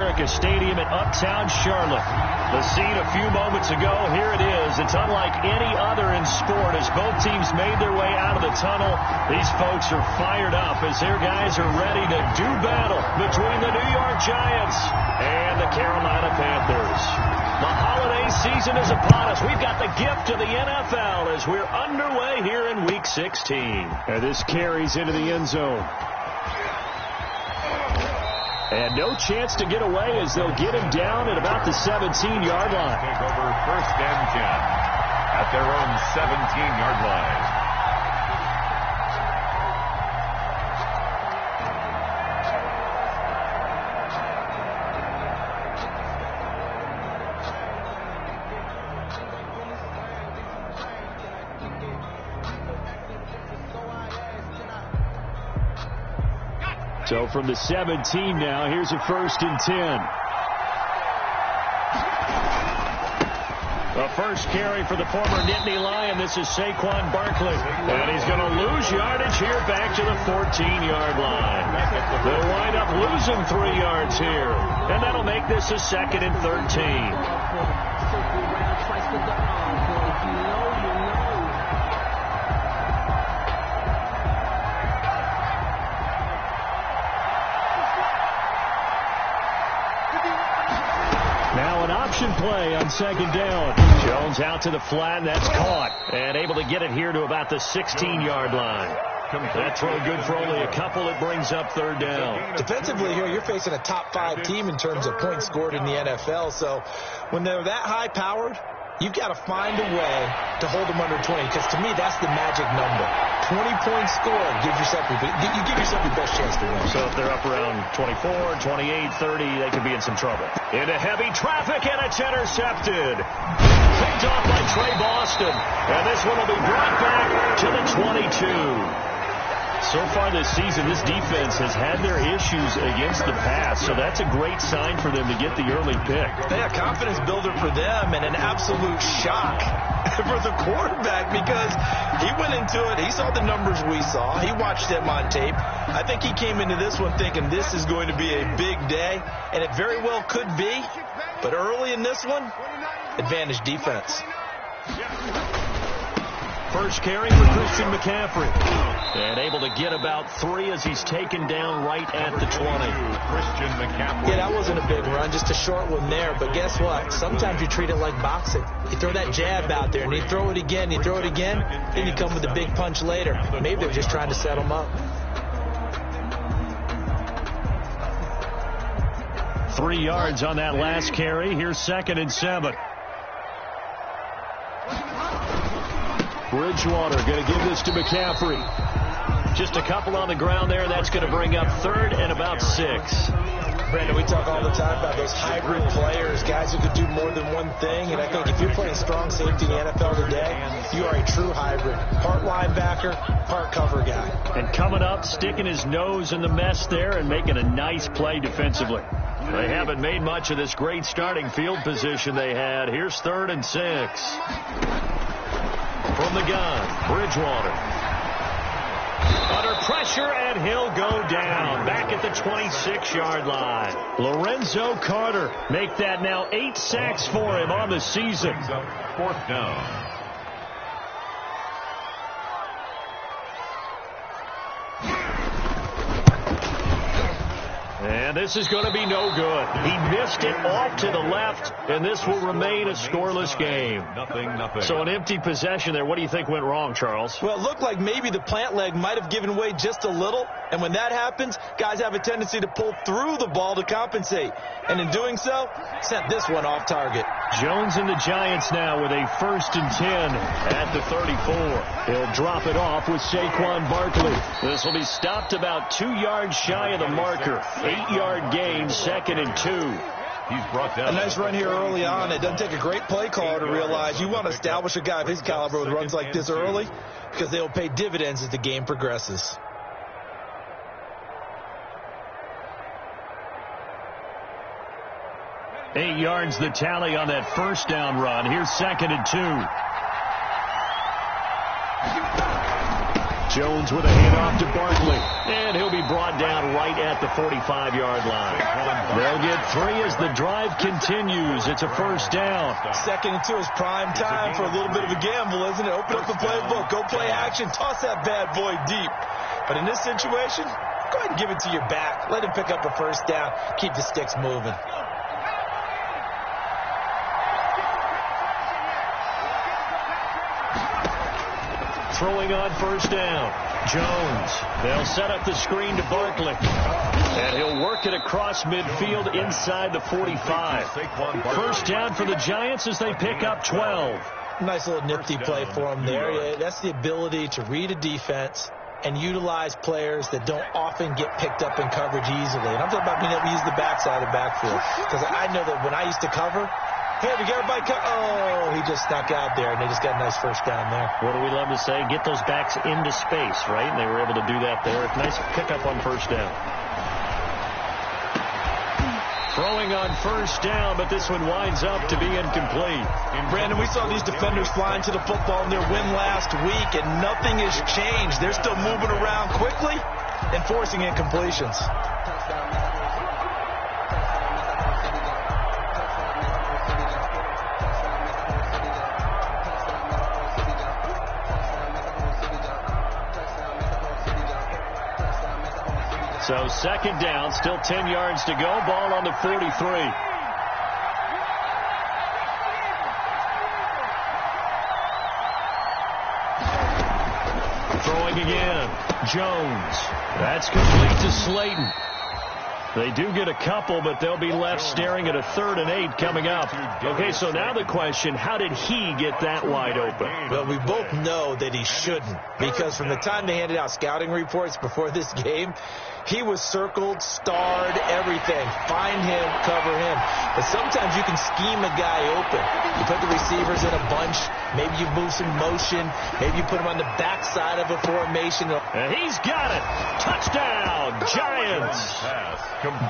Stadium in Uptown Charlotte. The scene a few moments ago, here it is. It's unlike any other in sport as both teams made their way out of the tunnel. These folks are fired up as their guys are ready to do battle between the New York Giants and the Carolina Panthers. The holiday season is upon us. We've got the gift of the NFL as we're underway here in Week 16. And this carries into the end zone. And no chance to get away as they'll get him down at about the 17-yard line. Take over 1st and 10 at their own 17-yard line. So from the 17 now, here's a 1st and 10. The first carry for the former Nittany Lion. This is Saquon Barkley. And he's going to lose yardage here back to the 14-yard line. They'll wind up losing 3 yards here. And that'll make this a 2nd and 13. Play on 2nd down. Jones out to the flat, and that's caught. And able to get it here to about the 16-yard line. That throw good for only a couple. It brings up 3rd down. Defensively here, you're facing a top 5 team in terms of points scored in the NFL. So when they're that high-powered, you've got to find a way to hold them under 20, because to me, that's the magic number. 20 points scored, you give yourself your best chance to win. So if they're up around 24, 28, 30, they could be in some trouble. Into heavy traffic, and it's intercepted. Picked off by Trey Boston. And this one will be brought back to the 22. So far this season, this defense has had their issues against the pass, so that's a great sign for them to get the early pick. Yeah, confidence builder for them and an absolute shock for the quarterback, because he went into it. He saw the numbers we saw. He watched them on tape. I think he came into this one thinking this is going to be a big day, and it very well could be. But early in this one, advantage defense. First carry for Christian McCaffrey. And able to get about 3 as he's taken down right at the 20. Christian McCaffrey. Yeah, that wasn't a big run, just a short one there. But guess what? Sometimes you treat it like boxing. You throw that jab out there, and you throw it again, you throw it again, then you come with a big punch later. Maybe they're just trying to set him up. 3 yards on that last carry. Here's 2nd and 7. Bridgewater going to give this to McCaffrey. Just a couple on the ground there. That's going to bring up 3rd and about 6. Brandon, we talk all the time about those hybrid players, guys who could do more than one thing. And I think if you're playing strong safety in the NFL today, you are a true hybrid. Part linebacker, part cover guy. And coming up, sticking his nose in the mess there and making a nice play defensively. They haven't made much of this great starting field position they had. Here's 3rd and 6. From the gun, Bridgewater. Under pressure, and he'll go down. Back at the 26-yard line. Lorenzo Carter make that now 8 sacks for him on the season. 4th down. And this is going to be no good. He missed it off to the left, and this will remain a scoreless game. Nothing. So an empty possession there. What do you think went wrong, Charles? Well, it looked like maybe the plant leg might have given way just a little. And when that happens, guys have a tendency to pull through the ball to compensate. And in doing so, sent this one off target. Jones and the Giants now with a 1st and 10 at the 34. He'll drop it off with Saquon Barkley. This will be stopped about 2 yards shy of the marker. 8-yard gain, 2nd and 2. He's brought down. A nice run here early on. It doesn't take a great play caller to realize you want to establish a guy of his caliber with runs like this early, because they'll pay dividends as the game progresses. Eight yards the tally on that 1st down run. Here's 2nd and 2. Jones with a handoff to Barkley. And he'll be brought down right at the 45-yard line. They'll get 3 as the drive continues. It's a first down. 2nd and 2 is prime time for a little bit of a gamble, isn't it? Open up the playbook. Go play action. Toss that bad boy deep. But in this situation, go ahead and give it to your back. Let him pick up a first down. Keep the sticks moving. Throwing on first down. Jones. They'll set up the screen to Barkley. And he'll work it across midfield inside the 45. First down for the Giants as they pick up 12. Nice little nifty play for him there. Yeah, that's the ability to read a defense and utilize players that don't often get picked up in coverage easily. And I'm talking about being able to use the backside of the backfield. Because I know that when I used to cover, hey, we got everybody oh, he just snuck out there, and they just got a nice first down there. What do we love to say? Get those backs into space, right? And they were able to do that there. Nice pickup on first down. Throwing on first down, but this one winds up to be incomplete. And Brandon, we saw these defenders flying to the football in their win last week, and nothing has changed. They're still moving around quickly and forcing incompletions. So second down, still 10 yards to go. Ball on the 43. Throwing again. Jones. That's complete to Slayton. They do get a couple, but they'll be left staring at a 3rd and 8 coming up. Okay, so now the question, how did he get that wide open? Well, we both know that he shouldn't, because from the time they handed out scouting reports before this game, he was circled, starred, everything. Find him, cover him. But sometimes you can scheme a guy open. You put the receivers in a bunch. Maybe you move some motion. Maybe you put him on the backside of a formation. And he's got it. Touchdown, Giants.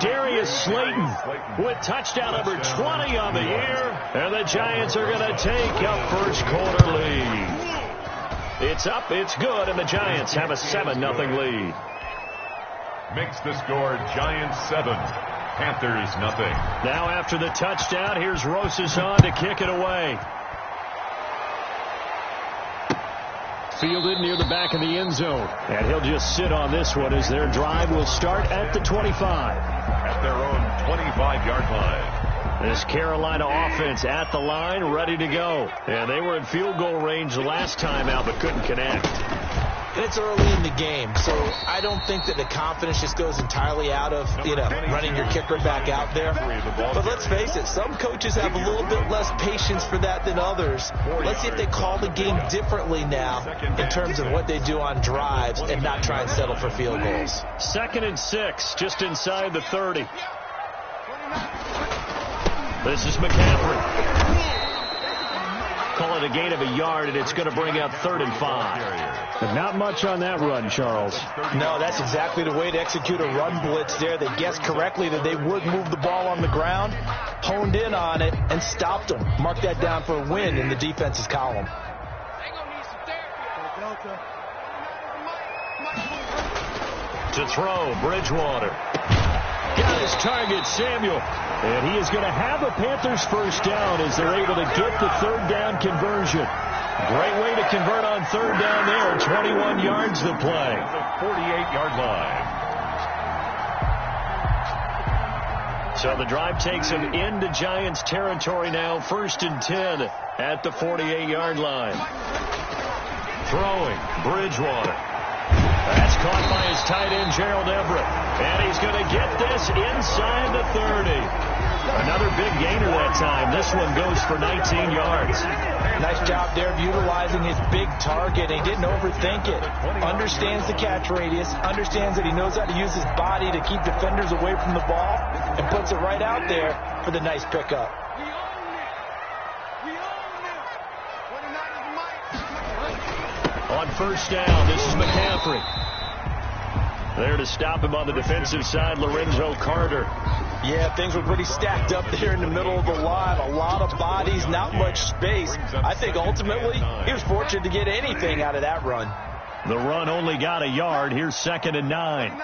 Darius Slayton with touchdown number 20 on the year. And the Giants are going to take a first quarter lead. It's up, it's good, and the Giants have a 7-0 lead. Makes the score Giants 7, Panthers nothing. Now after the touchdown, here's Rosas on to kick it away. Fielded near the back of the end zone. And he'll just sit on this one as their drive will start at the 25. At their own 25-yard line. This Carolina offense at the line, ready to go. And they were in field goal range the last time out, but couldn't connect. And it's early in the game, so I don't think that the confidence just goes entirely out of, running your kicker back out there. But let's face it, some coaches have a little bit less patience for that than others. Let's see if they call the game differently now in terms of what they do on drives and not try and settle for field goals. 2nd and 6, just inside the 30. This is McCaffrey. Call it a gain of a yard, and it's going to bring up 3rd and 5. But not much on that run, Charles. No, that's exactly the way to execute a run blitz there. They guessed correctly that they would move the ball on the ground, honed in on it, and stopped them. Mark that down for a win in the defense's column. To throw, Bridgewater. Got his target, Samuel. And he is going to have a Panthers first down as they're able to get the 3rd down conversion. Great way to convert on 3rd down there. 21 yards to play. The 48-yard line. So the drive takes him into Giants territory now. 1st and 10 at the 48-yard line. Throwing, Bridgewater. That's caught by his tight end, Gerald Everett. And he's going to get this inside the 30. Another big gainer that time. This one goes for 19 yards. Nice job there of utilizing his big target. He didn't overthink it. Understands the catch radius. Understands that he knows how to use his body to keep defenders away from the ball. And puts it right out there for the nice pickup. On first down, this is McCaffrey. There to stop him on the defensive side, Lorenzo Carter. Yeah, things were pretty stacked up there in the middle of the line. A lot of bodies, not much space. I think ultimately he was fortunate to get anything out of that run. The run only got a yard. Here's 2nd and 9.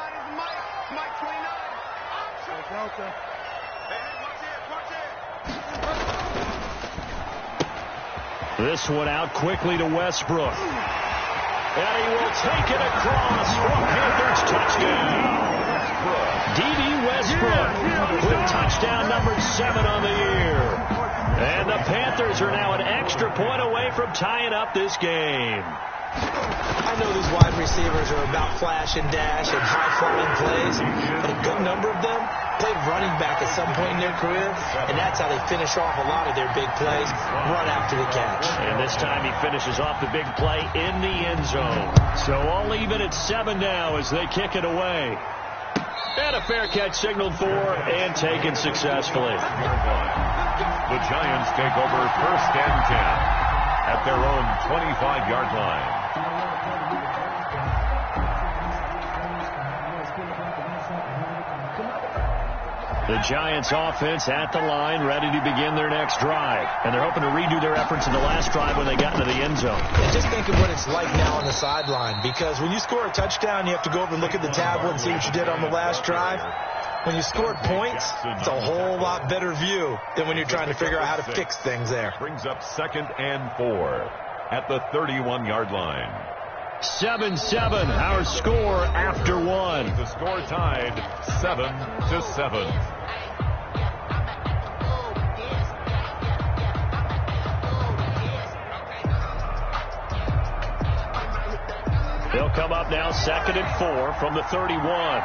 This one out quickly to Westbrook. And he will take it across for Panthers touchdown. D.D. Westbrook with touchdown number 7 on the year. And the Panthers are now an extra point away from tying up this game. I know these wide receivers are about flash and dash and high-flying plays, but a good number of them played running back at some point in their career, and that's how they finish off a lot of their big plays, run after the catch. And this time he finishes off the big play in the end zone. So all even at 7 now as they kick it away. And a fair catch signaled for and taken successfully. The Giants take over 1st and 10 at their own 25-yard line. The Giants offense at the line, ready to begin their next drive. And they're hoping to redo their efforts in the last drive when they got into the end zone. And just think of what it's like now on the sideline, because when you score a touchdown, you have to go over and look at the tablet and see what you did on the last drive. When you scored points, it's a whole lot better view than when you're trying to figure out how to fix things there. Brings up 2nd and 4 at the 31-yard line. 7-7, our score after 1. The score tied 7-7. They'll come up now 2nd and 4 from the 31.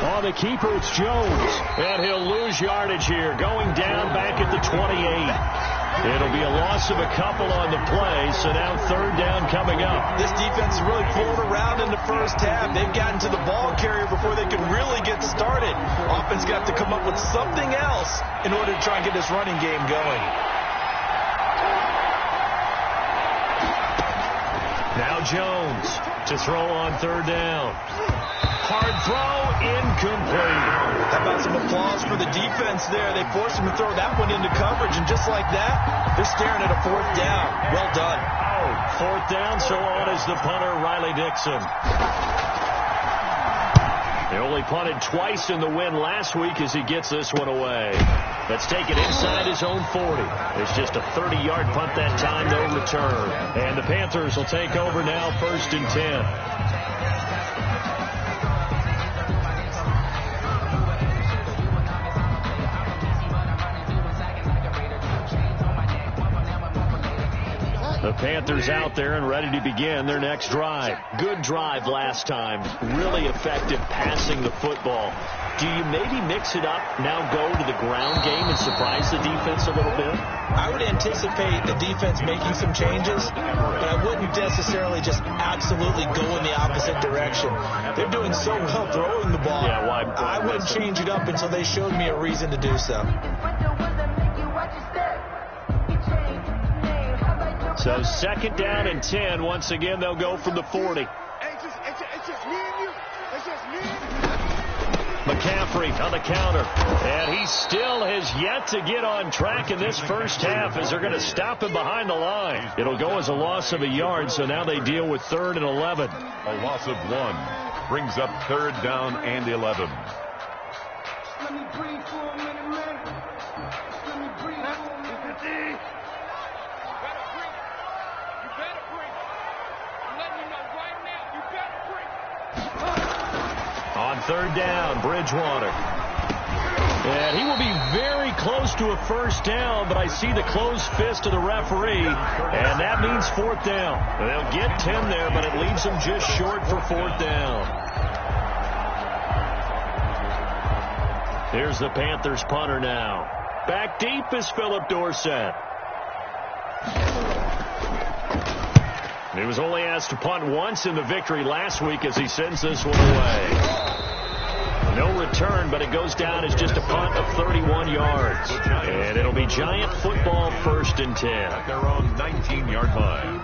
On the keeper, it's Jones. And he'll lose yardage here, going down back at the 28. It'll be a loss of a couple on the play, so now 3rd down coming up. This defense is really pulled around in the first half. They've gotten to the ball carrier before they can really get started. Offense got to come up with something else in order to try and get this running game going. Now Jones to throw on 3rd down. Hard throw, incomplete. How about some applause for the defense there? They forced him to throw that one into coverage, and just like that, they're staring at a 4th down. Well done. 4th down, so on is the punter, Riley Dixon. They only punted twice in the win last week as he gets this one away. Let's take it inside his own 40. It's just a 30-yard punt that time, no return. And the Panthers will take over now 1st and 10. The Panthers out there and ready to begin their next drive. Good drive last time. Really effective passing the football. Do you maybe mix it up, now go to the ground game and surprise the defense a little bit? I would anticipate the defense making some changes, but I wouldn't necessarily just absolutely go in the opposite direction. They're doing so well throwing the ball. Yeah, well, I wouldn't change it up until they showed me a reason to do so. So 2nd down and 10. Once again, they'll go from the 40. McCaffrey on the counter. And he still has yet to get on track in this first half as they're going to stop him behind the line. It'll go as a loss of a yard, so now they deal with 3rd and 11. A loss of 1 brings up 3rd down and 11. Let me breathe for a minute, man. Let me breathe for a minute. On 3rd down, Bridgewater. And he will be very close to a 1st down, but I see the closed fist of the referee, and that means 4th down. They'll get 10 there, but it leaves them just short for 4th down. Here's the Panthers punter now. Back deep is Philip Dorsett. He was only asked to punt once in the victory last week as he sends this one away. No return, but it goes down as just a punt of 31 yards. And it'll be Giant football 1st and 10. At their own 19-yard line.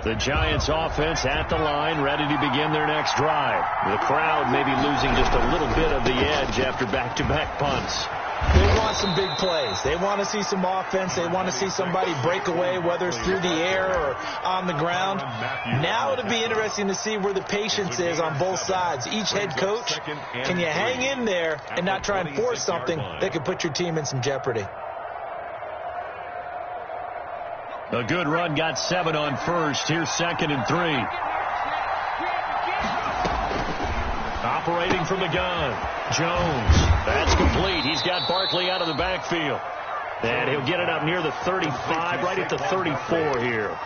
The Giants offense at the line, ready to begin their next drive. The crowd may be losing just a little bit of the edge after back-to-back punts. They want some big plays. They want to see some offense. They want to see somebody break away, whether it's through the air or on the ground. Now it'll be interesting to see where the patience is on both sides. Each head coach, can you hang in there and not try and force something that could put your team in some jeopardy? A good run got 7 on first. Here's 2nd and 3. Operating from the gun. Jones. That's complete. He's got Barkley out of the backfield. And he'll get it up near the 35, right at the 34 here.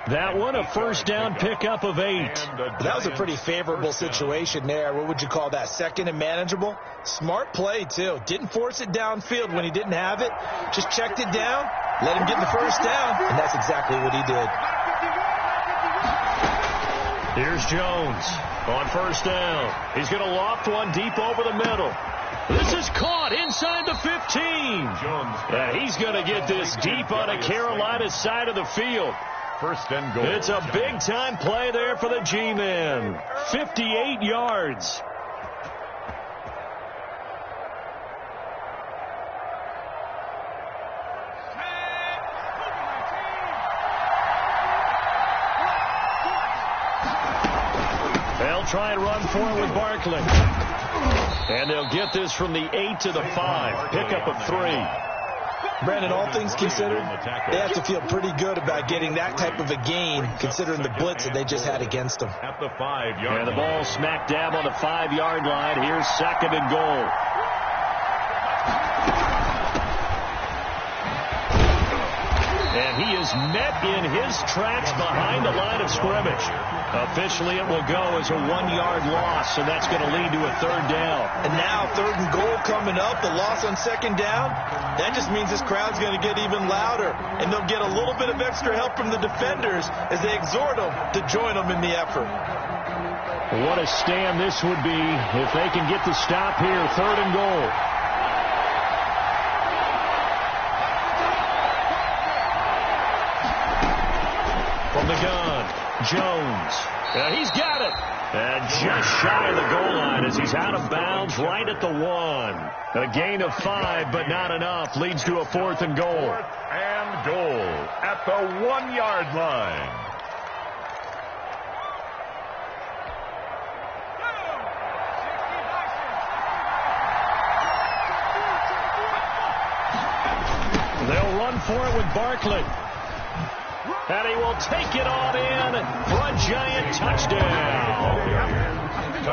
That one, a first down pickup of 8. That was a pretty favorable situation there. What would you call that? 2nd and manageable? Smart play, too. Didn't force it downfield when he didn't have it. Just checked it down, let him get the first down, and that's exactly what he did. Here's Jones on first down. He's going to loft one deep over the middle. This is caught inside the 15. And he's going to get this deep on a Carolina side of the field. First and goal. It's a big-time play there for the G-men. 58 yards. They'll try and run for it with Barkley. And they'll get this from the 8 to the 5. Pickup of 3. Brandon, all things considered, they have to feel pretty good about getting that type of a gain, considering the blitz that they just had against them. At the 5-yard and the ball smack dab on the 5-yard line. Here's 2nd and goal. And he is met in his tracks behind the line of scrimmage. Officially, it will go as a 1-yard loss, and that's going to lead to a 3rd down. And now 3rd and goal coming up, the loss on 2nd down. That just means this crowd's going to get even louder, and they'll get a little bit of extra help from the defenders as they exhort them to join them in the effort. What a stand this would be if they can get the stop here. 3rd and goal. From the gun, Jones. He's got it. And just shy of the goal line as he's out of bounds right at the 1. A gain of 5, but not enough. Leads to a 4th and goal. 4th and goal at the 1-yard line. They'll run for it with Barkley. And he will take it on in for a Giant touchdown.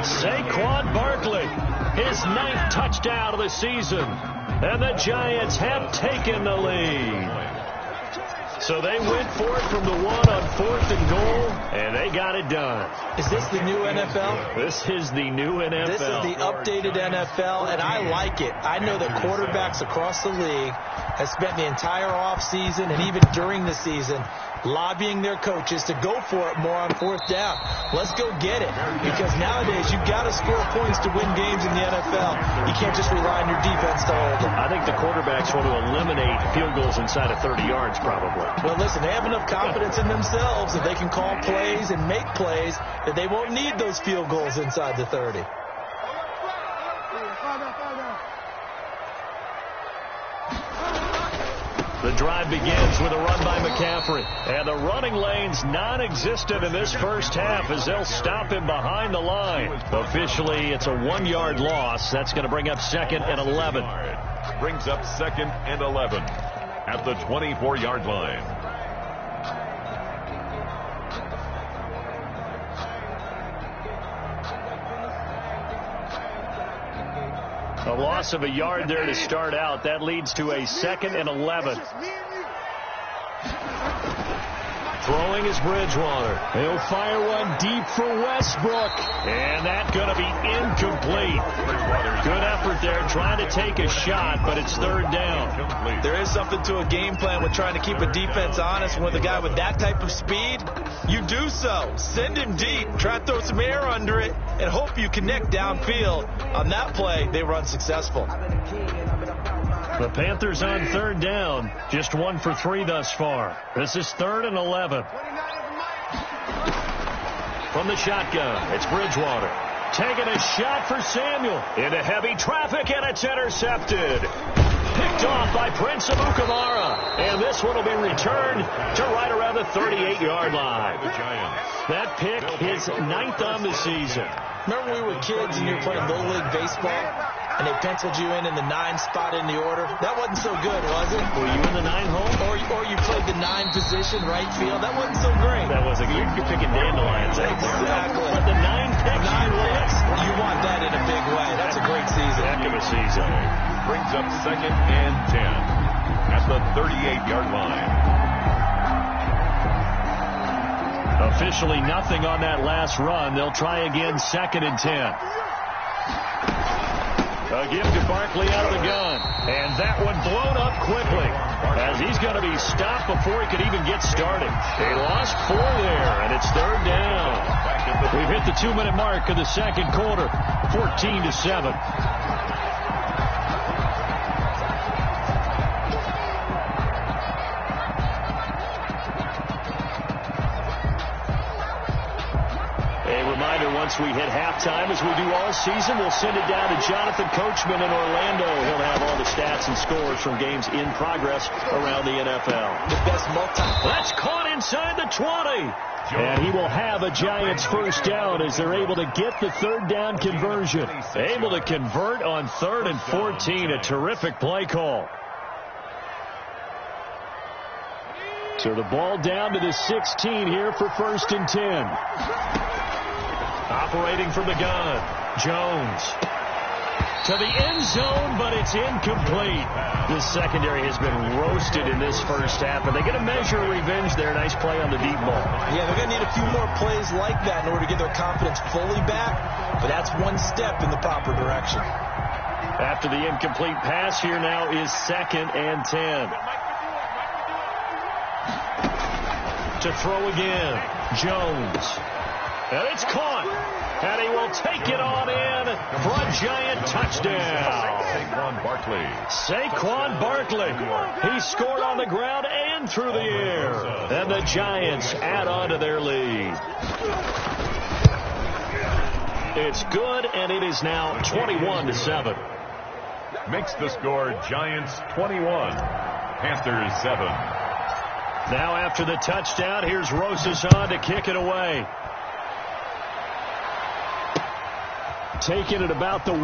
Saquon Barkley, his 9th touchdown of the season. And the Giants have taken the lead. So they went for it from the 1 on 4th and goal, and they got it done. Is this the new NFL? This is the new NFL. This is the updated NFL, and I like it. I know that quarterbacks across the league have spent the entire offseason and even during the season lobbying their coaches to go for it more on 4th down. Let's go get it. Because nowadays, you've got to score points to win games in the NFL. You can't just rely on your defense to hold them. I think the quarterbacks want to eliminate field goals inside of 30 yards, probably. Well, listen, they have enough confidence in themselves that they can call plays and make plays that they won't need those field goals inside the 30. The drive begins with a run by McCaffrey. And the running lane's non-existent in this first half as they'll stop him behind the line. Officially, it's a 1-yard loss. That's going to bring up 2nd and 11. Brings up 2nd and 11 at the 24-yard line. A loss of a yard there to start out. That leads to a 2nd and 11. Throwing is Bridgewater. He'll fire one deep for Westbrook. And that's going to be incomplete. Good effort there trying to take a shot, but it's 3rd down. There is something to a game plan with trying to keep a defense honest. With a guy with that type of speed, you do so. Send him deep. Try to throw some air under it and hope you connect downfield. On that play, they were unsuccessful. The Panthers on 3rd down. Just 1 for 3 thus far. This is 3rd and 11. from the shotgun. It's Bridgewater. Taking a shot for Samuel. Into heavy traffic, and it's intercepted. Picked off by Prince Amukamara. And this one will be returned to right around the 38-yard line. The Giants. That pick, his 9th on the season. Remember when we were kids and you were playing Little League Baseball, and they penciled you in the 9 spot in the order? That wasn't so good, was it? Were you in the 9 hole? Or you played the 9 position, right field? That wasn't so great. That wasn't good. You're picking dandelions. Exactly. But the 9 picks. 9 picks. You want that in a big way. That's a great season. Heck of a season. Brings up 2nd and 10 at the 38-yard line. Officially nothing on that last run. They'll try again, 2nd and 10. A give to Barkley out of the gun. And that one blown up quickly as he's going to be stopped before he could even get started. They lost 4 there, and it's 3rd down. We've hit the 2-minute mark of the 2nd quarter, 14-7. Once we hit halftime, as we do all season, we'll send it down to Jonathan Coachman in Orlando. He'll have all the stats and scores from games in progress around the NFL. The best That's caught inside the 20. And he will have a Giants first down as they're able to get the 3rd down conversion. Able to convert on 3rd and 14. A terrific play call. So the ball down to the 16 here for 1st and 10. Operating from the gun, Jones to the end zone, but it's incomplete. The secondary has been roasted in this first half, and they get a measure of revenge there. Nice play on the deep ball. Yeah, they're going to need a few more plays like that in order to get their confidence fully back, but that's one step in the proper direction. After the incomplete pass, here now is 2nd and 10. To throw again, Jones. And it's caught. And he will take it on in for a Giant touchdown. Saquon Barkley. He scored on the ground and through the air. And the Giants add on to their lead. It's good, and it is now 21-7. Makes the score Giants 21, Panthers 7. Now after the touchdown, here's Rosas on to kick it away. Taking it about the 1.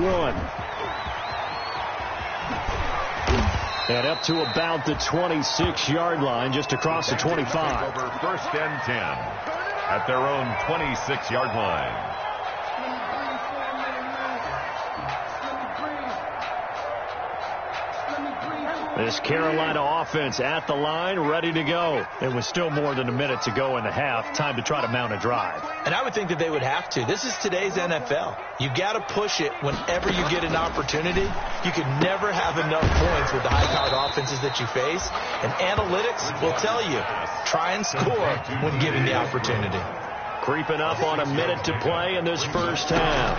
And up to about the 26-yard line, just across the 25. Over 1st and 10 at their own 26-yard line. This Carolina offense at the line, ready to go. It was still more than a minute to go in the half. Time to try to mount a drive. And I would think that they would have to. This is today's NFL. You got to push it whenever you get an opportunity. You can never have enough points with the high-powered offenses that you face. And analytics will tell you, try and score when given the opportunity. Creeping up on a minute to play in this first half.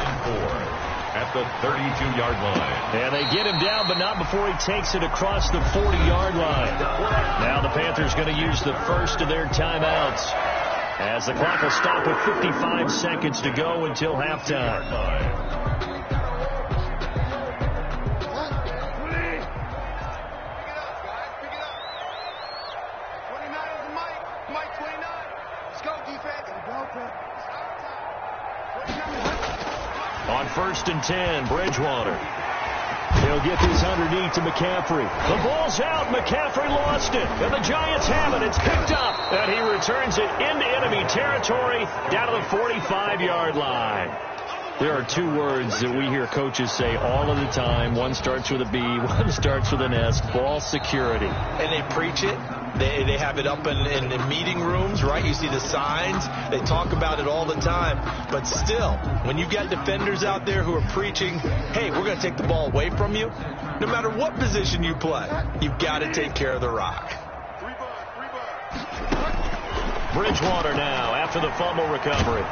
At the 32-yard line. And they get him down, but not before he takes it across the 40-yard line. Now the Panthers going to use the first of their timeouts, as the clock will stop with 55 seconds to go until halftime. On 1st and 10, Bridgewater. He'll get this underneath to McCaffrey. The ball's out. McCaffrey lost it. And the Giants have it. It's picked up. And he returns it into enemy territory down to the 45-yard line. There are 2 words that we hear coaches say all of the time. One starts with a B, one starts with an S. Ball security. And they preach it. They have it up in the meeting rooms, right? You see the signs. They talk about it all the time. But still, when you've got defenders out there who are preaching, hey, we're going to take the ball away from you, no matter what position you play, you've got to take care of the rock. Bridgewater now after the fumble recovery.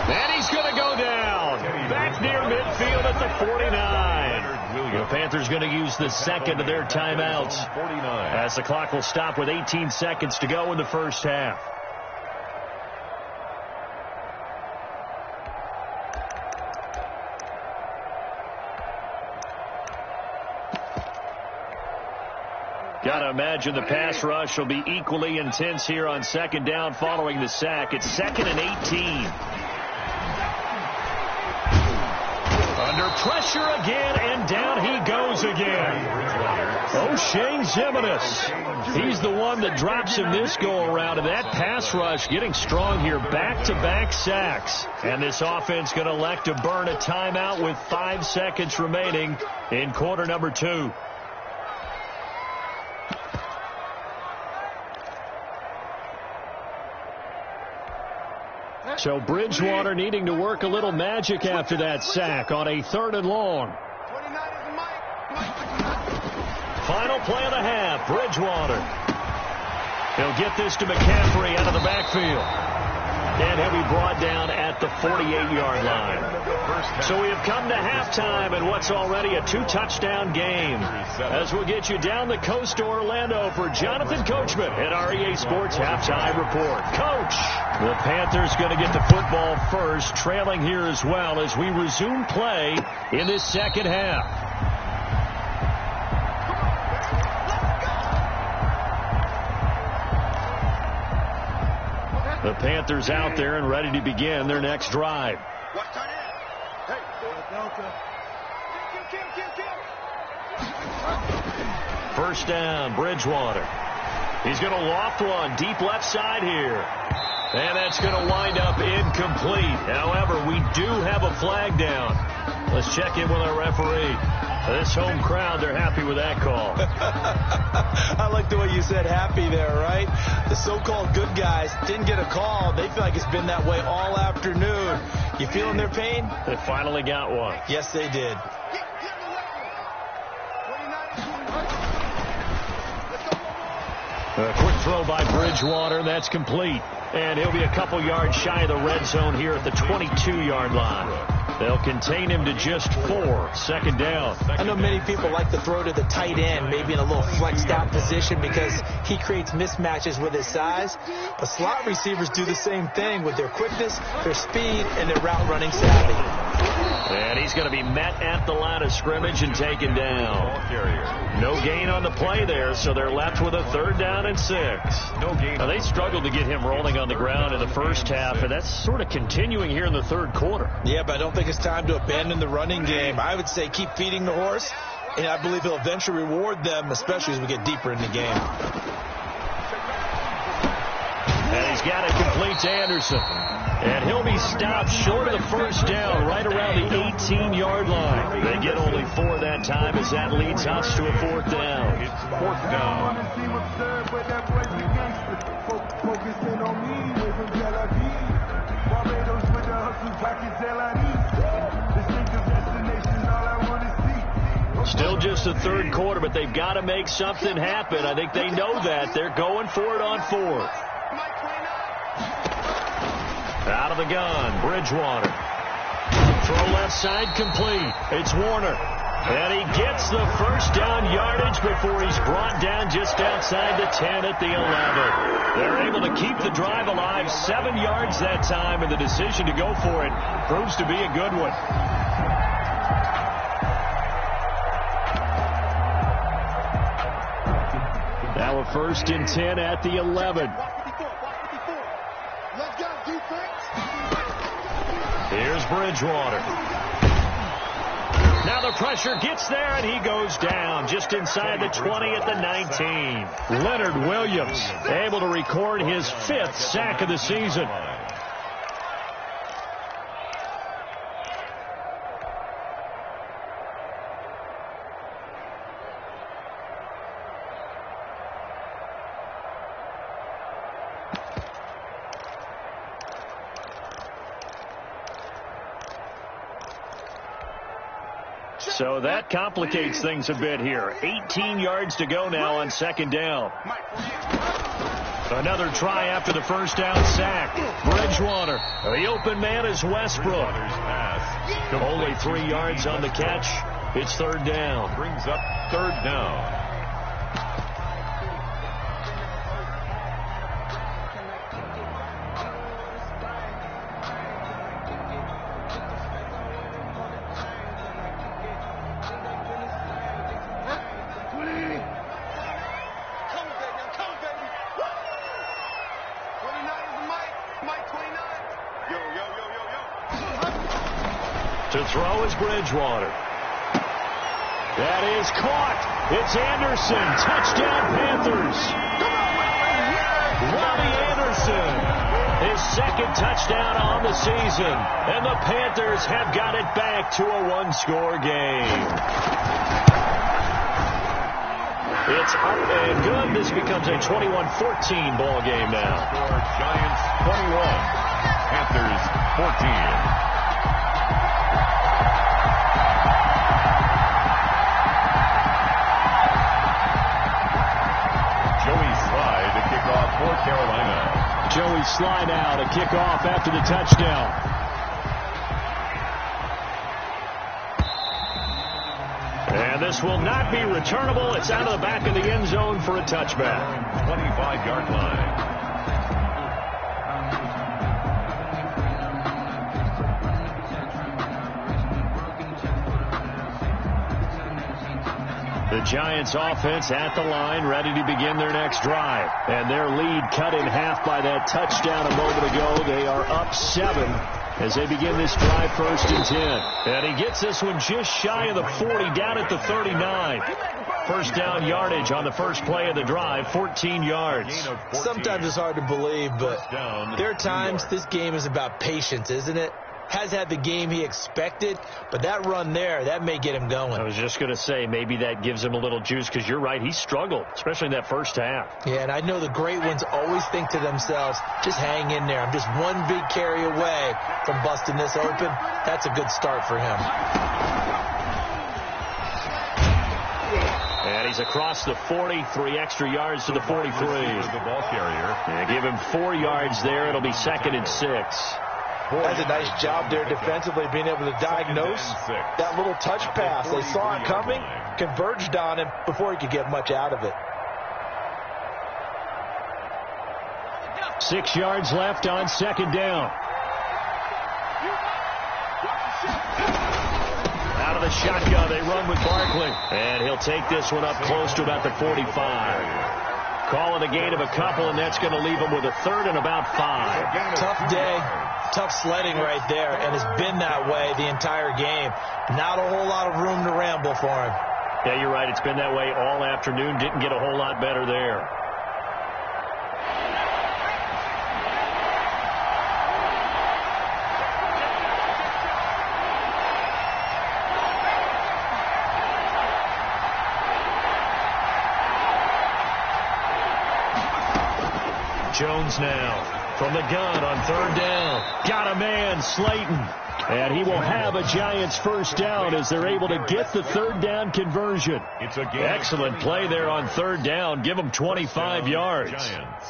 And he's going to go down. Back near midfield at the 49. The Panthers going to use the second of their timeouts, as the clock will stop with 18 seconds to go in the first half. Got to imagine the pass rush will be equally intense here on second down following the sack. It's 2nd and 18. Under pressure again, and down he goes again. O'Shea Zimenez. He's the one that drops him this go-around, and that pass rush getting strong here. Back-to-back sacks. And this offense going to elect to burn a timeout with 5 seconds remaining in quarter number 2. So Bridgewater needing to work a little magic after that sack on a 3rd and long. Final play of the half, Bridgewater. He'll get this to McCaffrey out of the backfield. And he'll be brought down at the 48-yard line. So we have come to halftime in what's already a 2-touchdown game. As we'll get you down the coast to Orlando for Jonathan Coachman at our EA Sports Halftime Report. Coach, the Panthers going to get the football first, trailing here as well as we resume play in this second half. The Panthers out there and ready to begin their next drive. First down, Bridgewater. He's going to loft one deep left side here. And that's going to wind up incomplete. However, we do have a flag down. Let's check in with our referee. This home crowd, they're happy with that call. I like the way you said happy there, right? The so-called good guys didn't get a call. They feel like it's been that way all afternoon. You feeling their pain? They finally got one. Yes, they did. A quick throw by Bridgewater. That's complete. And he'll be a couple yards shy of the red zone here at the 22-yard line. They'll contain him to just 4. Second down. I know many people like to throw to the tight end, maybe in a little flexed out position because he creates mismatches with his size. But slot receivers do the same thing with their quickness, their speed, and their route running savvy. And he's going to be met at the line of scrimmage and taken down. No gain on the play there, so they're left with a 3rd down and 6. No gain. Now, they struggled to get him rolling on the ground in the first half, and that's sort of continuing here in the 3rd quarter. Yeah, but I don't think it's time to abandon the running game. I would say keep feeding the horse, and I believe he'll eventually reward them, especially as we get deeper in the game. And he's got it complete to Anderson. And he'll be stopped short of the first down right around the 18-yard line. They get only 4 that time as that leads us to a 4th down. It's 4th down. Still just the 3rd quarter, but they've got to make something happen. I think they know that. They're going for it on 4th. Out of the gun, Bridgewater. Throw left side complete. It's Warner. And he gets the first down yardage before he's brought down just outside the 10 at the 11. They're able to keep the drive alive, 7 yards that time, and the decision to go for it proves to be a good one. Now a 1st and 10 at the 11. Here's Bridgewater. Now the pressure gets there, and he goes down just inside the 20 at the 19. Leonard Williams able to record his 5th sack of the season. So that complicates things a bit here. 18 yards to go now on 2nd down. Another try after the first down sack. Bridgewater. The open man is Westbrook. Only 3 yards on the catch. It's 3rd down. Brings up 3rd down. To throw is Bridgewater. That is caught. It's Anderson. Touchdown, Panthers. Robbie Anderson. His second touchdown on the season. And the Panthers have got it back to a one-score game. It's up and good. This becomes a 21-14 ball game now. Giants 21, Panthers 14. For Carolina. Joey Sly now to kick off after the touchdown. And this will not be returnable. It's out of the back of the end zone for a touchback. 25-yard line. The Giants offense at the line, ready to begin their next drive. And their lead cut in half by that touchdown a moment ago. They are up 7 as they begin this drive, 1st and 10. And he gets this one just shy of the 40, down at the 39. First down yardage on the first play of the drive, 14 yards. Sometimes it's hard to believe, but there are times this game is about patience, isn't it? Has had the game he expected, but that run there, that may get him going. I was just going to say, maybe that gives him a little juice, because you're right, he struggled, especially in that first half. Yeah, and I know the great ones always think to themselves, just hang in there. I'm just one big carry away from busting this open. That's a good start for him. And he's across the 40, 3 extra yards to the 43. The ball carrier. Yeah, give him 4 yards there. It'll be 2nd and 6. That's a nice job there defensively, being able to diagnose that little touch pass. They saw it coming, converged on him before he could get much out of it. 6 yards left on 2nd down. Out of the shotgun, they run with Barkley. And he'll take this one up close to about the 45. Call it a gain of a couple, and that's going to leave him with a 3rd and about 5. Tough day. Tough sledding right there, and it's been that way the entire game. Not a whole lot of room to ramble for him. Yeah, you're right. It's been that way all afternoon. Didn't get a whole lot better there. Jones now. From the gun on 3rd down. Got a man, Slayton. And he will have a Giants first down as they're able to get the 3rd down conversion. Excellent play there on 3rd down. Give them 25 yards. Giants.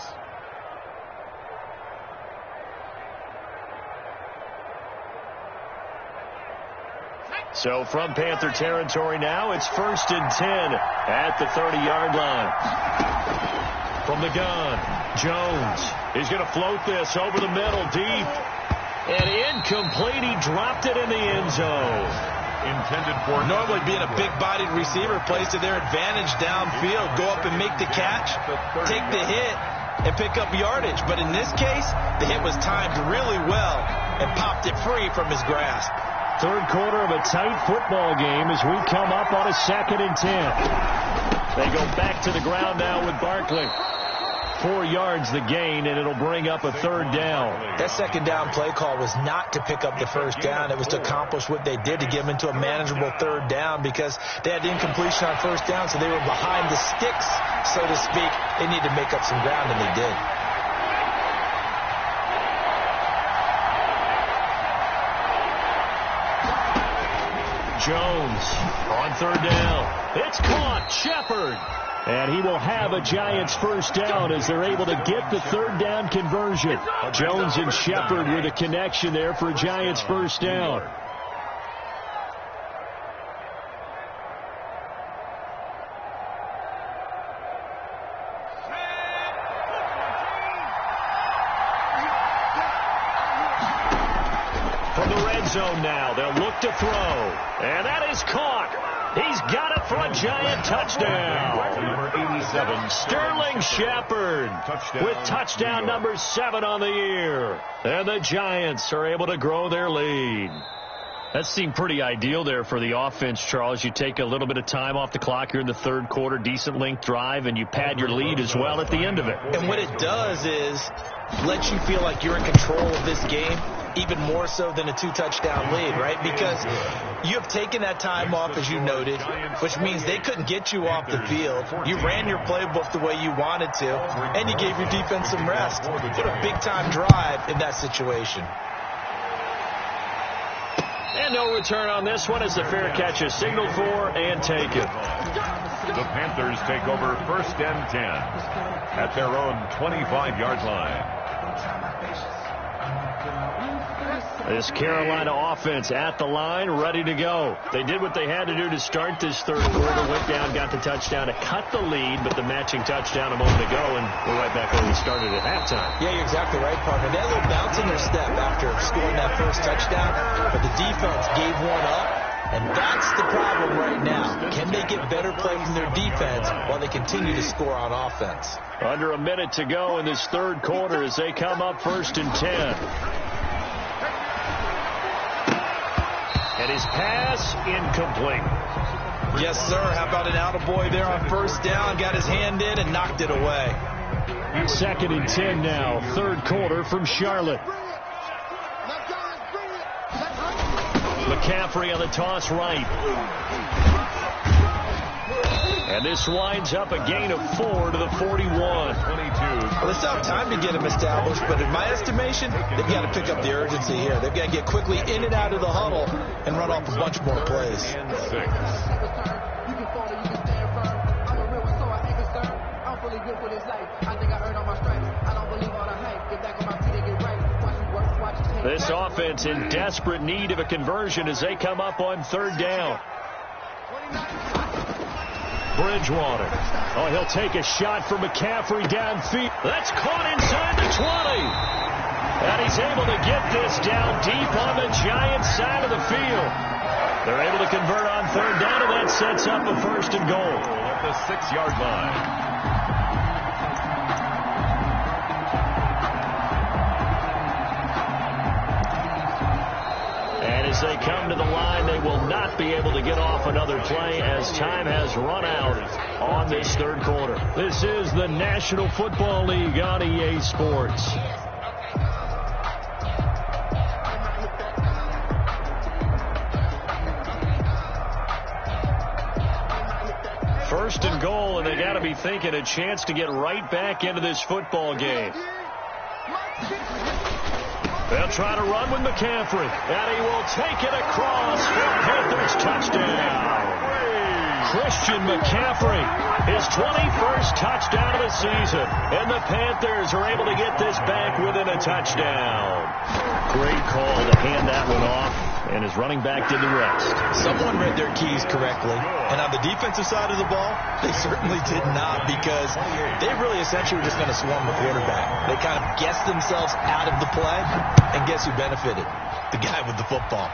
So from Panther territory now, it's 1st and 10 at the 30-yard line. From the gun, Jones is going to float this over the middle, deep. And incomplete. He dropped it in the end zone. Intended for normally being a big-bodied receiver, plays to their advantage downfield. Go up and make the catch, take the hit, and pick up yardage. But in this case, the hit was timed really well and popped it free from his grasp. 3rd quarter of a tight football game as we come up on a 2nd and 10. They go back to the ground now with Barkley. 4 yards the gain, and it'll bring up a 3rd down. That 2nd down play call was not to pick up the 1st down. It was to accomplish what they did, to get them into a manageable 3rd down, because they had incompletion on 1st down, so they were behind the sticks, so to speak. They needed to make up some ground, and they did. Jones on 3rd down. It's caught. Shepard. And he will have a Giants first down as they're able to get the 3rd down conversion. Jones and Shepard with a connection there for a Giants first down. From the red zone now, they'll look to throw. And that is caught. He's got it for a Giant touchdown. Number 87, Sterling Shepard with touchdown number 7 on the year. And the Giants are able to grow their lead. That seemed pretty ideal there for the offense, Charles. You take a little bit of time off the clock here in the third quarter, decent length drive, and you pad your lead as well at the end of it. And what it does is let you feel like you're in control of this game, even more so than a 2-touchdown lead, right? Because you have taken that time off, as you noted, which means they couldn't get you off the field. You ran your playbook the way you wanted to, and you gave your defense some rest. What a big-time drive in that situation. And no return on this one as the fair catch is signaled for and taken. The Panthers take over 1st and 10 at their own 25-yard line. This Carolina offense at the line, ready to go. They did what they had to do to start this third quarter, went down, got the touchdown to cut the lead, but the matching touchdown a moment ago, and we're right back where we started at halftime. Yeah, you're exactly right, partner. They had a little bounce in their step after scoring that first touchdown, but the defense gave one up, and that's the problem right now. Can they get better play from their defense while they continue to score on offense? Under a minute to go in this third quarter as they come up 1st and 10. And his pass incomplete. Yes, sir. How about an attaboy there on 1st down? Got his hand in and knocked it away. 2nd and 10 now. Third quarter from Charlotte. McCaffrey on the toss right. And this winds up a gain of 4 to the 41. 22. Well, they still have time to get him established, but in my estimation, they've got to pick up the urgency here. They've got to get quickly in and out of the huddle and run off a bunch more plays. And 6. This offense in desperate need of a conversion as they come up on 3rd down. Bridgewater. Oh, he'll take a shot for McCaffrey downfield. That's caught inside the 20. And he's able to get this down deep on the Giants side of the field. They're able to convert on 3rd down, and that sets up a 1st and goal. At the 6-yard line. As they come to the line, they will not be able to get off another play as time has run out on this third quarter. This is the National Football League on EA Sports. First and goal, and they got to be thinking a chance to get right back into this football game. They'll try to run with McCaffrey, and he will take it across for a Panthers touchdown. Christian McCaffrey, his 21st touchdown of the season, and the Panthers are able to get this back within a touchdown. Great call to hand that one off, and his running back did the rest. Someone read their keys correctly, and on the defensive side of the ball, they certainly did not, because they really essentially were just going to swarm the quarterback. They kind of guessed themselves out of the play, and guess who benefited? The guy with the football.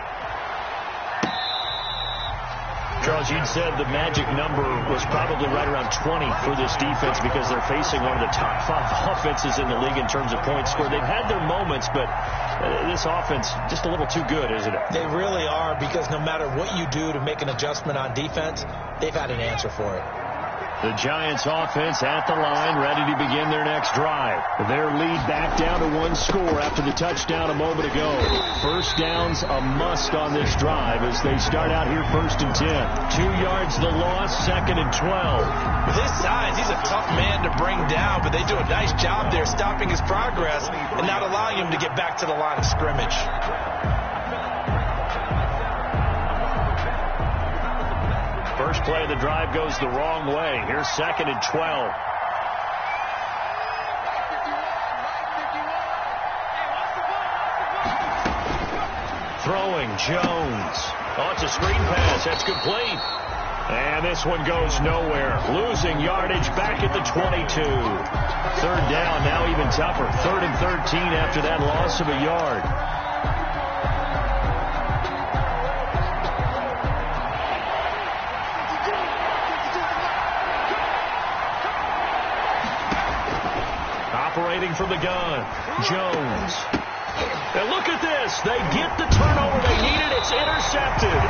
Charles, you said the magic number was probably right around 20 for this defense because they're facing one of the top 5 offenses in the league in terms of points scored. They've had their moments, but this offense just a little too good, isn't it? They really are, because no matter what you do to make an adjustment on defense, they've had an answer for it. The Giants offense at the line, ready to begin their next drive. Their lead back down to 1 score after the touchdown a moment ago. First down's a must on this drive as they start out here 1st and 10. 2 yards the loss, 2nd and 12. With his size, he's a tough man to bring down, but they do a nice job there stopping his progress and not allowing him to get back to the line of scrimmage. First play of the drive goes the wrong way. Here's 2nd and 12. Throwing Jones. Oh, it's a screen pass. That's complete. And this one goes nowhere. Losing yardage back at the 22. 3rd down, now even tougher. 3rd and 13 after that loss of a yard. Operating from the gun, Jones. And look at this. this. They get the turnover they needed. It's intercepted.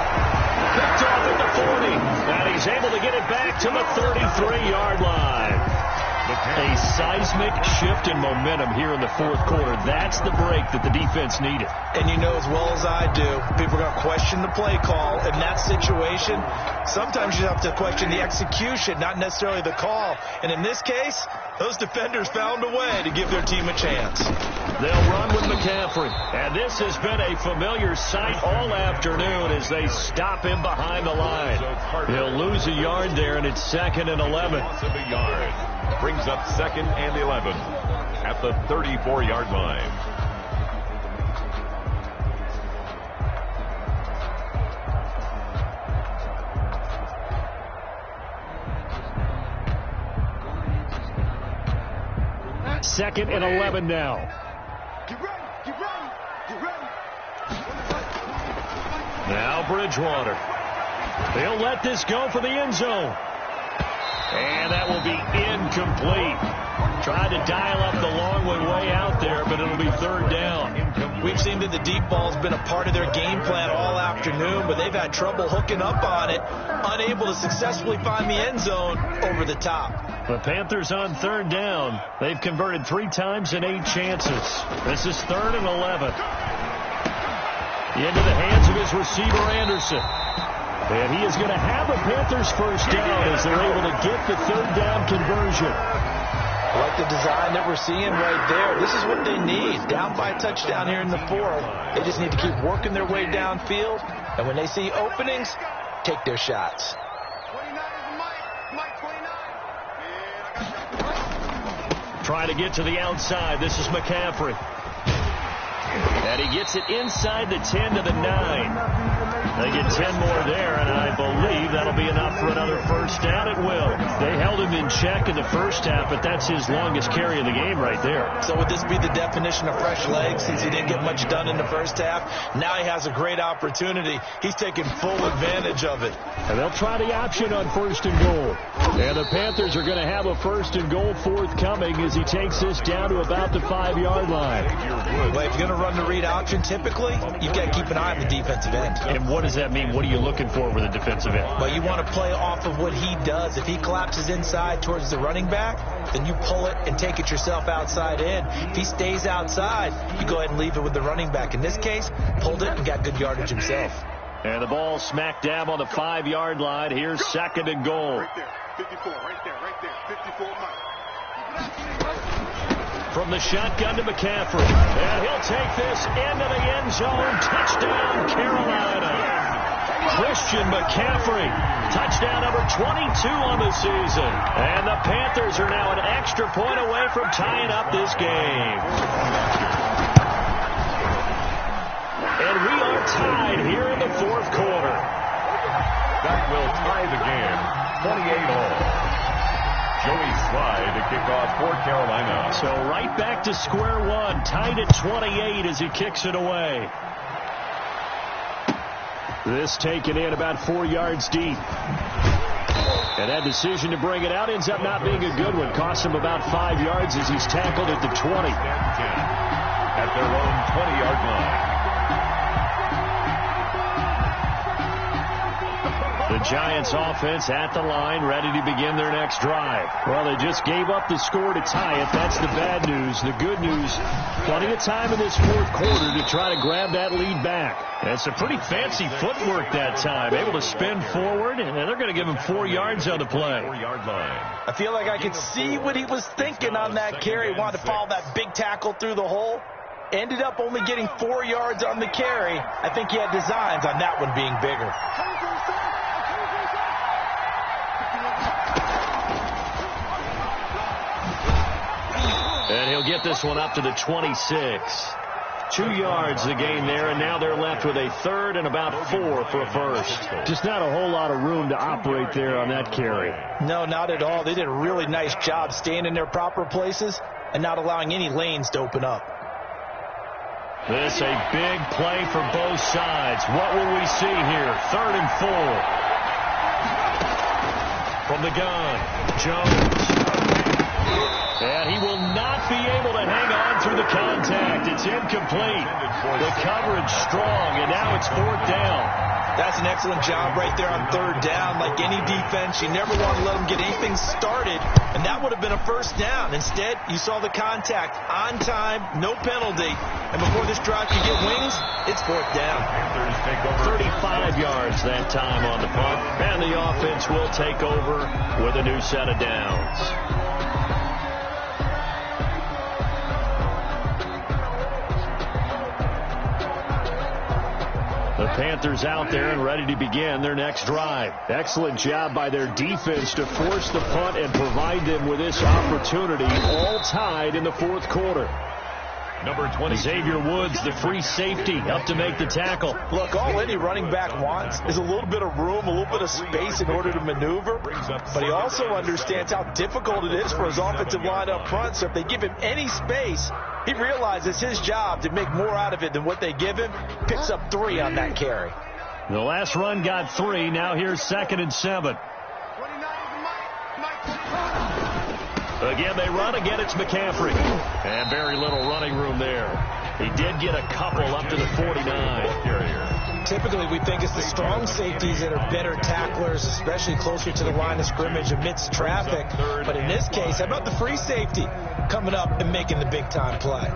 Picked off at the 40. And he's able to get it back to the 33-yard line. A seismic shift in momentum here in the fourth quarter. That's the break that the defense needed. And you know as well as I do, people are going to question the play call. In that situation, sometimes you have to question the execution, not necessarily the call. And in this case, those defenders found a way to give their team a chance. They'll run with McCaffrey. And this has been a familiar sight all afternoon as they stop him behind the line. He'll lose a yard there, and it's 2nd and 11. Brings up 2nd and 11 at the 34-yard line. Second and 11 now. Get ready, get ready, get ready. Now Bridgewater. They'll let this go for the end zone. And that will be incomplete. Tried to dial up the long one way out there, but it'll be 3rd down. We've seen that the deep ball's been a part of their game plan all afternoon, but they've had trouble hooking up on it, unable to successfully find the end zone over the top. The Panthers on 3rd down. They've converted 3 times in 8 chances. This is 3rd and 11. Into the hands of his receiver, Anderson. And he is going to have a Panthers first down as they're able to get the 3rd down conversion. I like the design that we're seeing right there. This is what they need. Down by a touchdown here in the 4th. They just need to keep working their way downfield. And when they see openings, take their shots. 29 is Mike 29. Trying to get to the outside. This is McCaffrey. And he gets it inside the 10 to the 9. They get 10 more there, and I believe that'll be enough for another first down. It will. They held him in check in the first half, but that's his longest carry of the game right there. So would this be the definition of fresh legs since he didn't get much done in the first half? Now he has a great opportunity. He's taking full advantage of it. And they'll try the option on 1st and goal. And the Panthers are going to have a 1st and goal forthcoming as he takes this down to about the 5-yard line. Well, if you're going to run the read option, typically, you've got to keep an eye on the defensive end. And what does that mean? What are you looking for with a defensive end? Well, you want to play off of what he does. If he collapses inside towards the running back, then you pull it and take it yourself outside in. If he stays outside, you go ahead and leave it with the running back. In this case, pulled it and got good yardage himself. And the ball smack dab on the 5-yard line. Here's 2nd and goal. Right there, 54, right there, 54 Mike. From the shotgun to McCaffrey. And he'll take this into the end zone. Touchdown, Carolina. Christian McCaffrey. Touchdown number 22 on the season. And the Panthers are now an extra point away from tying up this game. And we are tied here in the 4th quarter. That will tie the game. 28-all. Joey Slye to kick off for Carolina. So right back to square one, tied at 28 as he kicks it away. This taken in about 4 yards deep. And that decision to bring it out ends up not being a good one. Costs him about 5 yards as he's tackled at the 20. At their own 20-yard line. The Giants offense at the line, ready to begin their next drive. Well, they just gave up the score to tie it. That's the bad news. The good news, plenty of time in this 4th quarter to try to grab that lead back. And some pretty fancy footwork that time. Able to spin forward, and they're going to give him 4 yards on the play. 4-yard line. I feel like I could see what he was thinking on that carry. Wanted to follow that big tackle through the hole. Ended up only getting 4 yards on the carry. I think he had designs on that one being bigger. And he'll get this one up to the 26. 2 yards the gain there, and now they're left with a 3rd and about 4 for a first. Just not a whole lot of room to operate there on that carry. No, not at all. They did a really nice job staying in their proper places and not allowing any lanes to open up. This a big play for both sides. What will we see here? 3rd and 4. From the gun, Jones. And he will not be able to hang on through the contact. It's incomplete. The coverage strong, and now it's 4th down. That's an excellent job right there on 3rd down. Like any defense, you never want to let them get anything started, and that would have been a 1st down. Instead, you saw the contact on time, no penalty, and before this drive could get wings, it's 4th down. 35 yards that time on the punt, and the offense will take over with a new set of downs. The Panthers out there and ready to begin their next drive. Excellent job by their defense to force the punt and provide them with this opportunity, all tied in the 4th quarter. Number 20, Xavier Woods, the free safety, up to make the tackle. Look, all any running back wants is a little bit of room, a little bit of space in order to maneuver. But he also understands how difficult it is for his offensive line up front. So if they give him any space, he realizes his job to make more out of it than what they give him. Picks up 3 on that carry. The last run got 3. Now here's 2nd and 7. Again, they run. Again, it's McCaffrey. And very little running room there. He did get a couple up to the 49. Typically, we think it's the strong safeties that are better tacklers, especially closer to the line of scrimmage amidst traffic. But in this case, how about the free safety coming up and making the big-time play?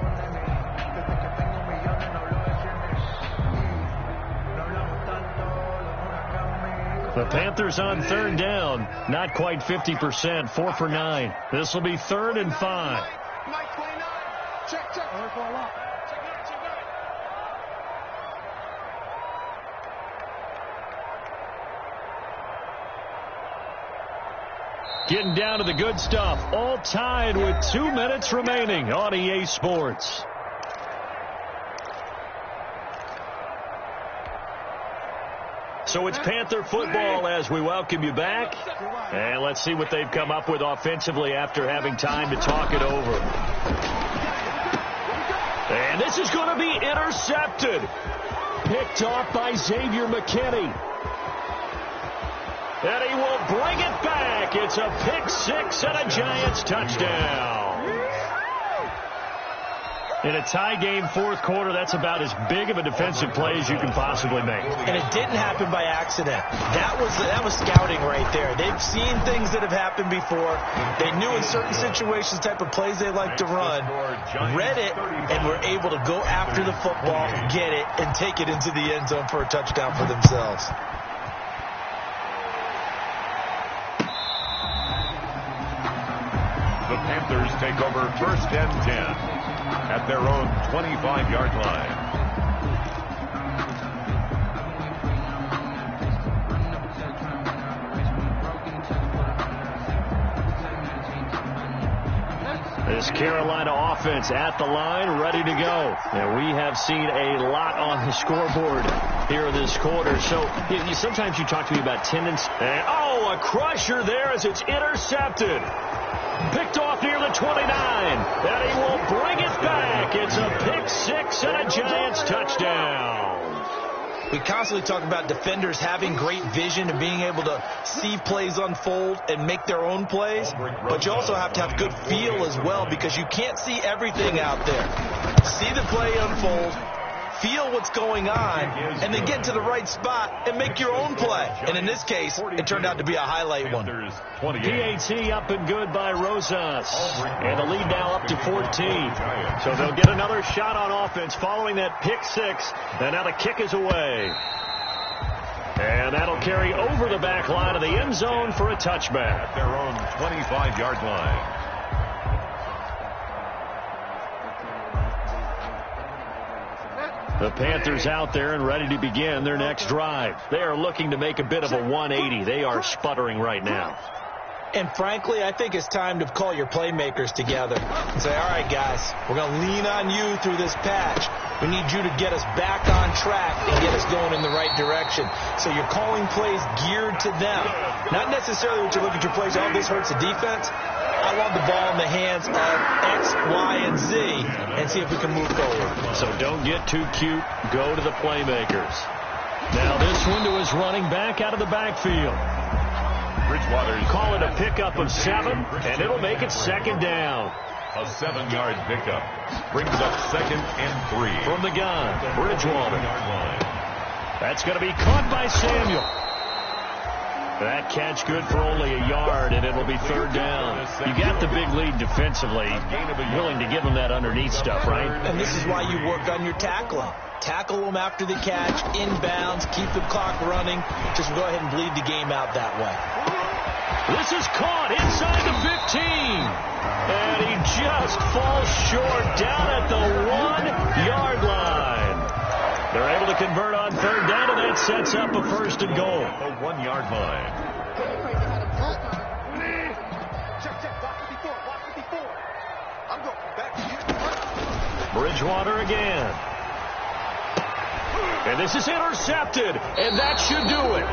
The Panthers on 3rd down. Not quite 50%. 4 for 9. This will be 3rd and 5. Getting down to the good stuff. All tied with 2 minutes remaining on EA Sports. So it's Panther football as we welcome you back. And let's see what they've come up with offensively after having time to talk it over. And this is going to be intercepted. Picked off by Xavier McKinney. And he will bring it back. It's a pick 6 and a Giants touchdown. In a tie game, 4th quarter, that's about as big of a defensive play as you can possibly make. And it didn't happen by accident. That was scouting right there. They've seen things that have happened before. They knew in certain situations the type of plays they like to run, read it, and were able to go after the football, get it, and take it into the end zone for a touchdown for themselves. the Panthers take over 1st and 10 at their own 25-yard line. This Carolina offense at the line, ready to go. And we have seen a lot on the scoreboard here this quarter. So sometimes you talk to me about tendency. And, a crusher there as it's intercepted. Picked off near the 29. And he will bring it back. It's a pick six and a Giants touchdown. We constantly talk about defenders having great vision and being able to see plays unfold and make their own plays. But you also have to have good feel as well, because you can't see everything out there. See the play unfold, feel what's going on, and then get to the right spot and make your own play. And in this case, it turned out to be a highlight one. PAT up and good by Rosas. And the lead now up to 14. So they'll get another shot on offense following that pick six. And now the kick is away. And that'll carry over the back line of the end zone for a touchback. At their own 25-yard line. The Panthers out there and ready to begin their next drive. They are looking to make a bit of a 180. They are sputtering right now. And frankly, I think it's time to call your playmakers together and say, all right, guys, we're going to lean on you through this patch. We need you to get us back on track and get us going in the right direction. So you're calling plays geared to them. Not necessarily what you look at your plays, oh, this hurts the defense. I want the ball in the hands of X, Y, and Z and see if we can move forward. So don't get too cute. Go to the playmakers. Now this one to his running back out of the backfield. Bridgewater's call it a pickup of 7, and it'll make it 2nd down. A 7-yard pickup. Brings up 2nd and 3. From the gun, Bridgewater. That's going to be caught by Samuel. That catch good for only a yard, and it'll be 3rd down. You got the big lead defensively. Willing to give them that underneath stuff, right? And this is why you work on your tackling. Tackle them after the catch, inbounds, keep the clock running. Just go ahead and bleed the game out that way. This is caught inside the 15. And he just falls short down at the 1-yard line. They're able to convert on 3rd down, and that sets up a 1st and goal. A 1-yard line. Bridgewater again. And this is intercepted, and that should do it.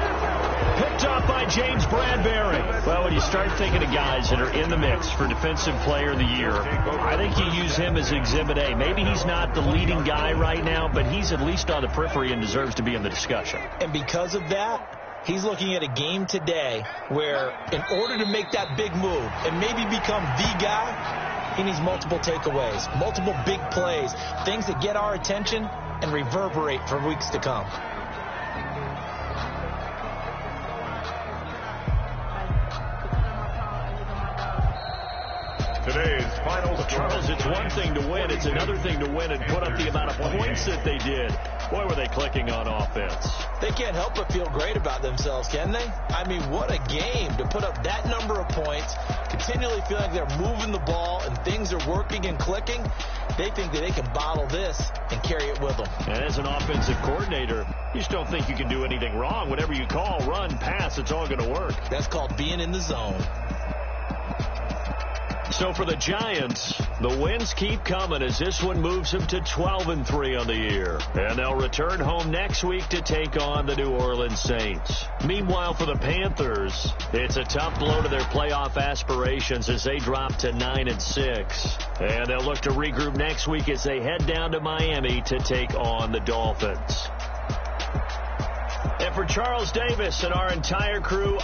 Picked up by James Bradbury. Well, when you start thinking of guys that are in the mix for Defensive Player of the Year, I think you use him as Exhibit A. Maybe he's not the leading guy right now, but he's at least on the periphery and deserves to be in the discussion. And because of that, he's looking at a game today where in order to make that big move and maybe become the guy, he needs multiple takeaways, multiple big plays, things that get our attention and reverberate for weeks to come. Today's final score. Charles, it's one thing to win. It's another thing to win and put up the amount of points that they did. Boy, were they clicking on offense. They can't help but feel great about themselves, can they? I mean, what a game to put up that number of points, continually feel like they're moving the ball and things are working and clicking. They think that they can bottle this and carry it with them. And as an offensive coordinator, you just don't think you can do anything wrong. Whatever you call, run, pass, it's all going to work. That's called being in the zone. So for the Giants, the wins keep coming as this one moves them to 12-3 on the year. And they'll return home next week to take on the New Orleans Saints. Meanwhile, for the Panthers, it's a tough blow to their playoff aspirations as they drop to 9-6. And they'll look to regroup next week as they head down to Miami to take on the Dolphins. And for Charles Davis and our entire crew,